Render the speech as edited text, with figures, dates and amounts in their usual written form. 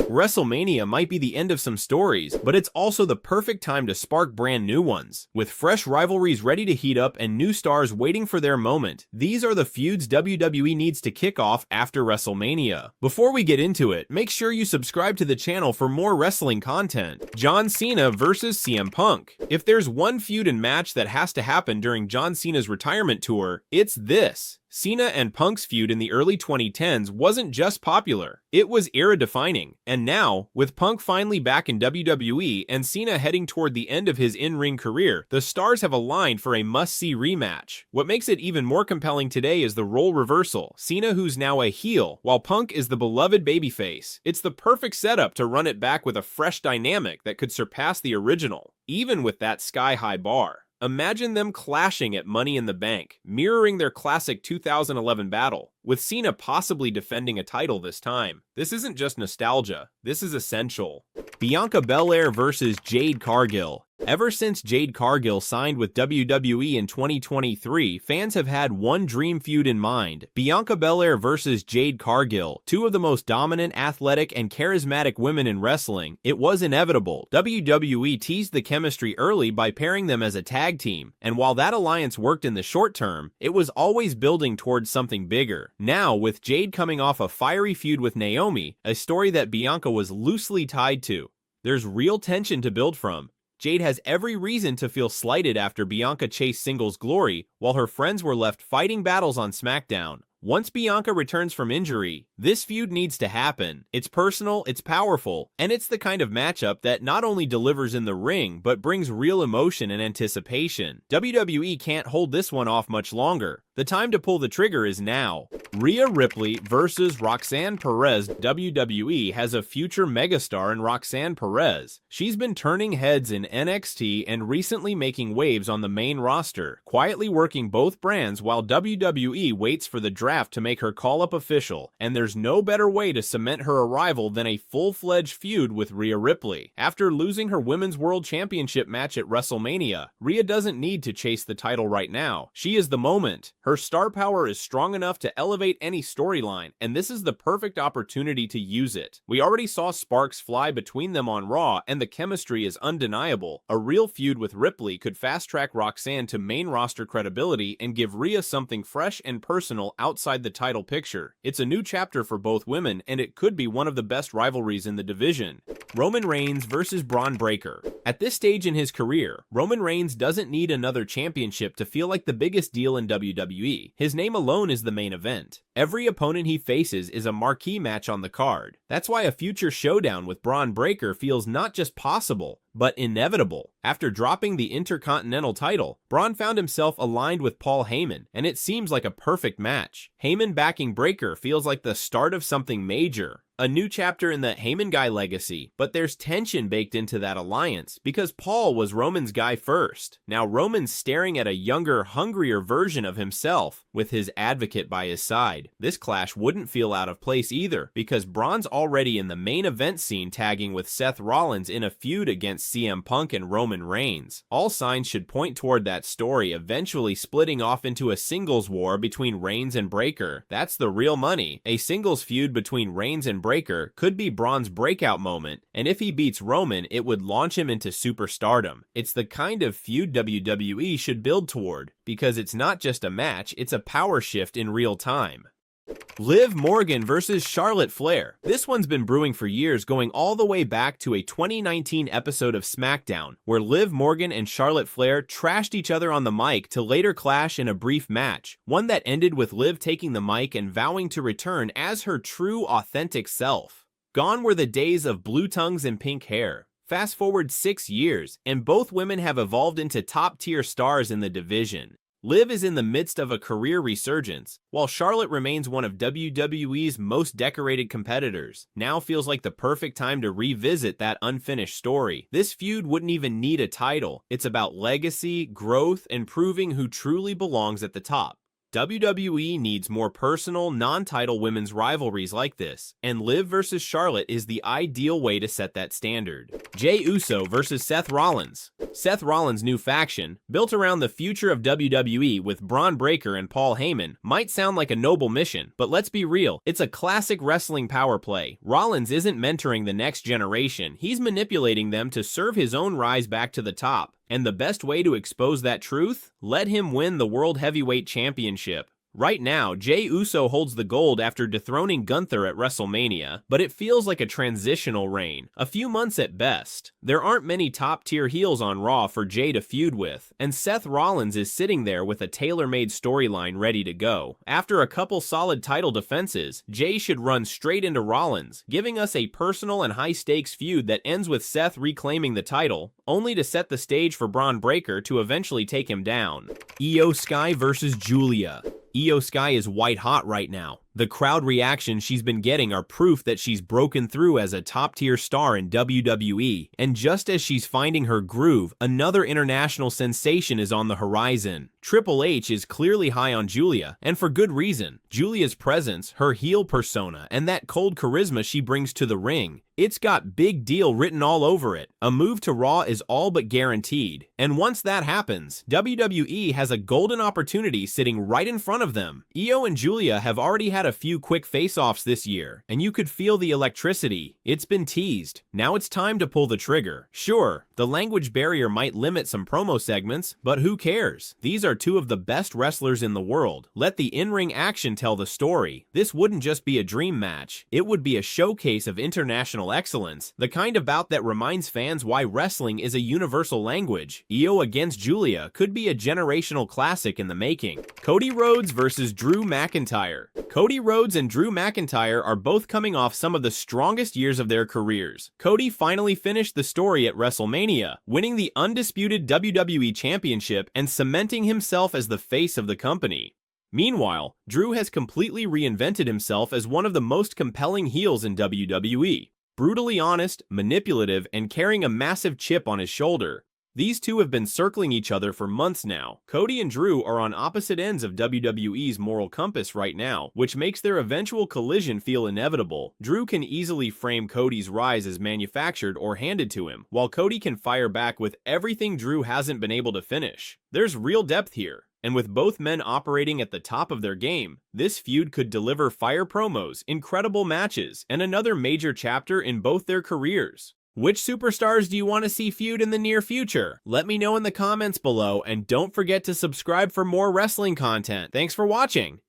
WrestleMania might be the end of some stories, but it's also the perfect time to spark brand new ones. With fresh rivalries ready to heat up and new stars waiting for their moment, these are the feuds WWE needs to kick off after WrestleMania. Before we get into it, make sure you subscribe to the channel for more wrestling content. John Cena versus CM Punk. If there's one feud and match that has to happen during John Cena's retirement tour, it's this. Cena and Punk's feud in the early 2010s wasn't just popular, it was era-defining. And now, with Punk finally back in WWE and Cena heading toward the end of his in-ring career, the stars have aligned for a must-see rematch. What makes it even more compelling today is the role reversal, Cena who's now a heel, while Punk is the beloved babyface. It's the perfect setup to run it back with a fresh dynamic that could surpass the original, even with that sky-high bar. Imagine them clashing at Money in the Bank, mirroring their classic 2011 battle, with Cena possibly defending a title this time. This isn't just nostalgia, this is essential. Bianca Belair versus Jade Cargill. Ever since Jade Cargill signed with WWE in 2023, fans have had one dream feud in mind. Bianca Belair versus Jade Cargill, two of the most dominant, athletic, and charismatic women in wrestling. It was inevitable. WWE teased the chemistry early by pairing them as a tag team, and while that alliance worked in the short term, it was always building towards something bigger. Now, with Jade coming off a fiery feud with Naomi, a story that Bianca was loosely tied to, there's real tension to build from. Jade has every reason to feel slighted after Bianca chased singles glory, while her friends were left fighting battles on SmackDown. Once Bianca returns from injury, this feud needs to happen. It's personal, it's powerful, and it's the kind of matchup that not only delivers in the ring, but brings real emotion and anticipation. WWE can't hold this one off much longer. The time to pull the trigger is now. Rhea Ripley versus Roxanne Perez. WWE has a future megastar in Roxanne Perez. She's been turning heads in NXT and recently making waves on the main roster, quietly working both brands while WWE waits for the draft to make her call-up official, and there's no better way to cement her arrival than a full-fledged feud with Rhea Ripley. After losing her Women's World Championship match at WrestleMania, Rhea doesn't need to chase the title right now. She is the moment. Her star power is strong enough to elevate any storyline, and this is the perfect opportunity to use it. We already saw sparks fly between them on Raw, and the chemistry is undeniable. A real feud with Ripley could fast-track Roxanne to main roster credibility and give Rhea something fresh and personal outside the title picture. It's a new chapter for both women, and it could be one of the best rivalries in the division. Roman Reigns versus Bron Breakker. At this stage in his career, Roman Reigns doesn't need another championship to feel like the biggest deal in WWE. His name alone is the main event. Every opponent he faces is a marquee match on the card. That's why a future showdown with Bron Breakker feels not just possible, but inevitable. After dropping the Intercontinental title, Bron found himself aligned with Paul Heyman, and it seems like a perfect match. Heyman backing Breakker feels like the start of something major. A new chapter in the Heyman guy legacy, but there's tension baked into that alliance because Paul was Roman's guy first. Now Roman's staring at a younger, hungrier version of himself with his advocate by his side. This clash wouldn't feel out of place either because Braun's already in the main event scene tagging with Seth Rollins in a feud against CM Punk and Roman Reigns. All signs should point toward that story eventually splitting off into a singles war between Reigns and Breakker. That's the real money. A singles feud between Reigns and Breakker could be Braun's breakout moment, and if he beats Roman, it would launch him into superstardom. It's the kind of feud WWE should build toward, because it's not just a match, it's a power shift in real time. Liv Morgan versus Charlotte Flair. This one's been brewing for years, going all the way back to a 2019 episode of SmackDown, where Liv Morgan and Charlotte Flair trashed each other on the mic to later clash in a brief match, one that ended with Liv taking the mic and vowing to return as her true, authentic self. Gone were the days of blue tongues and pink hair. Fast forward 6 years, and both women have evolved into top-tier stars in the division. Liv is in the midst of a career resurgence, while Charlotte remains one of WWE's most decorated competitors. Now feels like the perfect time to revisit that unfinished story. This feud wouldn't even need a title. It's about legacy, growth, and proving who truly belongs at the top. WWE needs more personal, non-title women's rivalries like this, and Liv vs. Charlotte is the ideal way to set that standard. Jey Uso vs. Seth Rollins. Seth Rollins' new faction, built around the future of WWE with Bron Breakker and Paul Heyman, might sound like a noble mission, but let's be real, it's a classic wrestling power play. Rollins isn't mentoring the next generation, he's manipulating them to serve his own rise back to the top. And the best way to expose that truth? Let him win the World Heavyweight Championship. Right now, Jey Uso holds the gold after dethroning Gunther at WrestleMania, but it feels like a transitional reign, a few months at best. There aren't many top-tier heels on Raw for Jey to feud with, and Seth Rollins is sitting there with a tailor-made storyline ready to go. After a couple solid title defenses, Jey should run straight into Rollins, giving us a personal and high-stakes feud that ends with Seth reclaiming the title, only to set the stage for Bron Breakker to eventually take him down. Io Sky vs. Julia. Io Sky is white hot right now. The crowd reactions she's been getting are proof that she's broken through as a top-tier star in WWE, and just as she's finding her groove, another international sensation is on the horizon. Triple H is clearly high on Julia, and for good reason. Julia's presence, her heel persona, and that cold charisma she brings to the ring, it's got big deal written all over it. A move to Raw is all but guaranteed, and once that happens, WWE has a golden opportunity sitting right in front of them. Io and Julia have already had a few quick face-offs this year, and you could feel the electricity. It's been teased. Now it's time to pull the trigger. Sure, the language barrier might limit some promo segments, but who cares? These are two of the best wrestlers in the world. Let the in-ring action tell the story. This wouldn't just be a dream match. It would be a showcase of international excellence, the kind of bout that reminds fans why wrestling is a universal language. Io against Julia could be a generational classic in the making. Cody Rhodes vs. Drew McIntyre. Cody Rhodes and Drew McIntyre are both coming off some of the strongest years of their careers. Cody finally finished the story at WrestleMania, winning the undisputed WWE Championship and cementing himself as the face of the company. Meanwhile, Drew has completely reinvented himself as one of the most compelling heels in WWE. Brutally honest, manipulative, and carrying a massive chip on his shoulder. These two have been circling each other for months now. Cody and Drew are on opposite ends of WWE's moral compass right now, which makes their eventual collision feel inevitable. Drew can easily frame Cody's rise as manufactured or handed to him, while Cody can fire back with everything Drew hasn't been able to finish. There's real depth here. And with both men operating at the top of their game, this feud could deliver fire promos, incredible matches, and another major chapter in both their careers. Which superstars do you want to see feud in the near future? Let me know in the comments below, and don't forget to subscribe for more wrestling content. Thanks for watching!